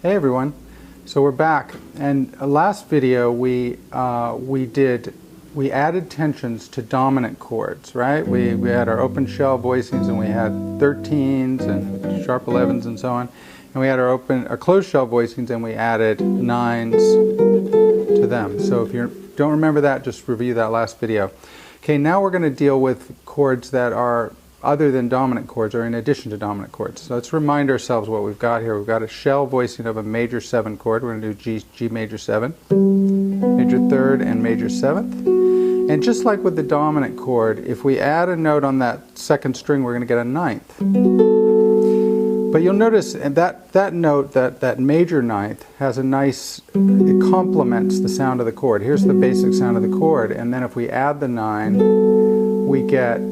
Hey everyone, so we're back, and last video we added tensions to dominant chords, right? We had our open shell voicings, and we had 13s and sharp 11s and so on, and we had our closed shell voicings, and we added 9s to them. So if you don't remember that, just review that last video. Okay, now we're going to deal with chords that are other than dominant chords, or in addition to dominant chords. So let's remind ourselves what we've got here. We've got a shell voicing of a major 7 chord. We're going to do G major 7, major 3rd, and major 7th. And just like with the dominant chord, if we add a note on that second string, we're going to get a 9th. But you'll notice that note, that major 9th, has a nice, it complements the sound of the chord. Here's the basic sound of the chord, and then if we add the 9, we get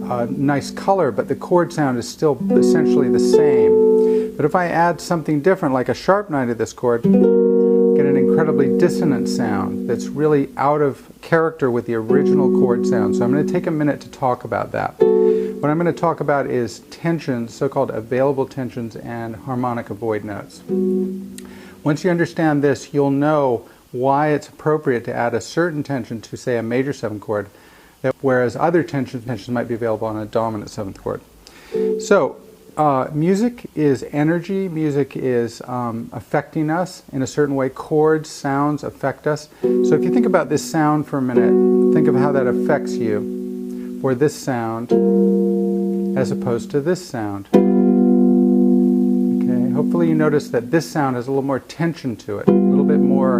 a nice color, but the chord sound is still essentially the same. But if I add something different, like a sharp 9 to this chord, get an incredibly dissonant sound that's really out of character with the original chord sound. So I'm going to take a minute to talk about that. What I'm going to talk about is tensions, so-called available tensions, and harmonic avoid notes. Once you understand this, you'll know why it's appropriate to add a certain tension to, say, a major 7 chord, whereas other tensions might be available on a dominant 7th chord. So music is energy. Music is affecting us in a certain way. Chords, sounds affect us. So if you think about this sound for a minute, think of how that affects you, or this sound as opposed to this sound. Okay, hopefully you notice that this sound has a little more tension to it, a little bit more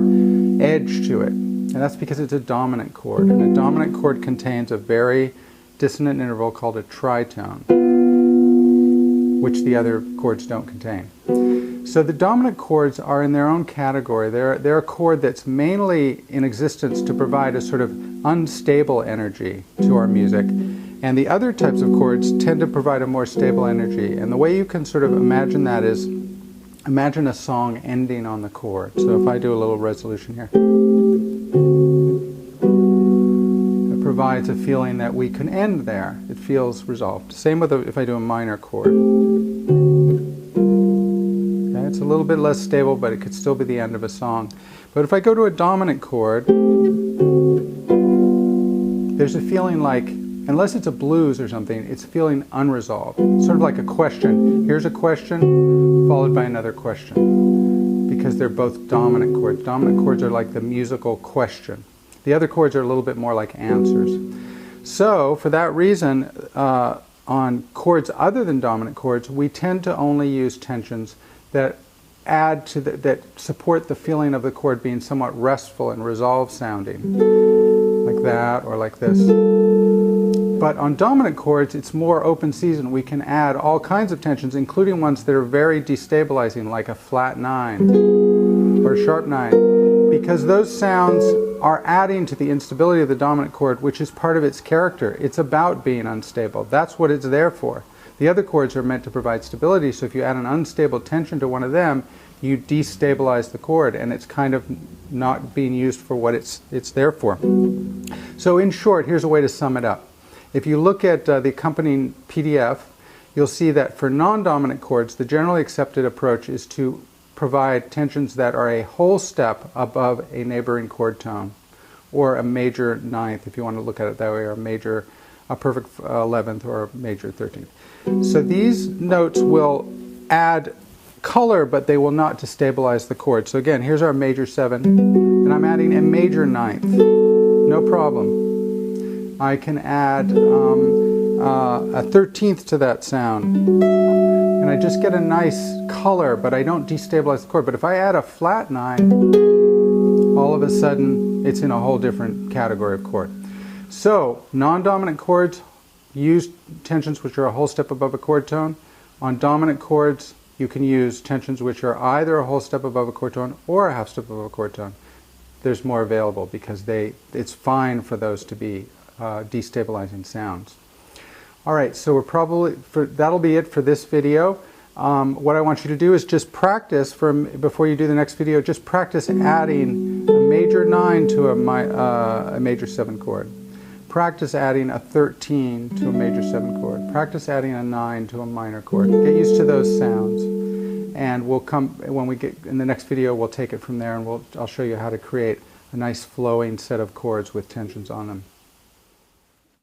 edge to it. And that's because it's a dominant chord. And a dominant chord contains a very dissonant interval called a tritone, which the other chords don't contain. So the dominant chords are in their own category. They're a chord that's mainly in existence to provide a sort of unstable energy to our music. And the other types of chords tend to provide a more stable energy. And the way you can sort of imagine that is, imagine a song ending on the chord. So if I do a little resolution here, it provides a feeling that we can end there. It feels resolved. Same with if I do a minor chord. Okay, it's a little bit less stable, but it could still be the end of a song. But if I go to a dominant chord, there's a feeling like, unless it's a blues or something, it's feeling unresolved. It's sort of like a question. Here's a question, followed by another question, because they're both dominant chords. Dominant chords are like the musical question. The other chords are a little bit more like answers. So, for that reason, on chords other than dominant chords, we tend to only use tensions that add to that support the feeling of the chord being somewhat restful and resolved sounding, like that or like this. But on dominant chords, it's more open season. We can add all kinds of tensions, including ones that are very destabilizing, like a flat 9 or a sharp 9, because those sounds are adding to the instability of the dominant chord, which is part of its character. It's about being unstable. That's what it's there for. The other chords are meant to provide stability, so if you add an unstable tension to one of them, you destabilize the chord, and it's kind of not being used for what it's there for. So in short, here's a way to sum it up. If you look at the accompanying PDF, you'll see that for non-dominant chords, the generally accepted approach is to provide tensions that are a whole step above a neighboring chord tone, or a major 9th, if you want to look at it that way, or a perfect 11th, or a major 13th. So these notes will add color, but they will not destabilize the chord. So again, here's our major 7, and I'm adding a major 9th. No problem. I can add a 13th to that sound, and I just get a nice color, but I don't destabilize the chord. But if I add a flat 9, all of a sudden it's in a whole different category of chord. So non-dominant chords use tensions which are a whole step above a chord tone. On dominant chords, you can use tensions which are either a whole step above a chord tone or a half step above a chord tone. There's more available because it's fine for those to be destabilizing sounds. Alright, so that'll be it for this video. What I want you to do is just practice, before you do the next video, just practice adding a major 9 to a major 7 chord. Practice adding a 13 to a major 7 chord. Practice adding a 9 to a minor chord. Get used to those sounds. And we'll come, when we get in the next video, we'll take it from there, and I'll show you how to create a nice flowing set of chords with tensions on them.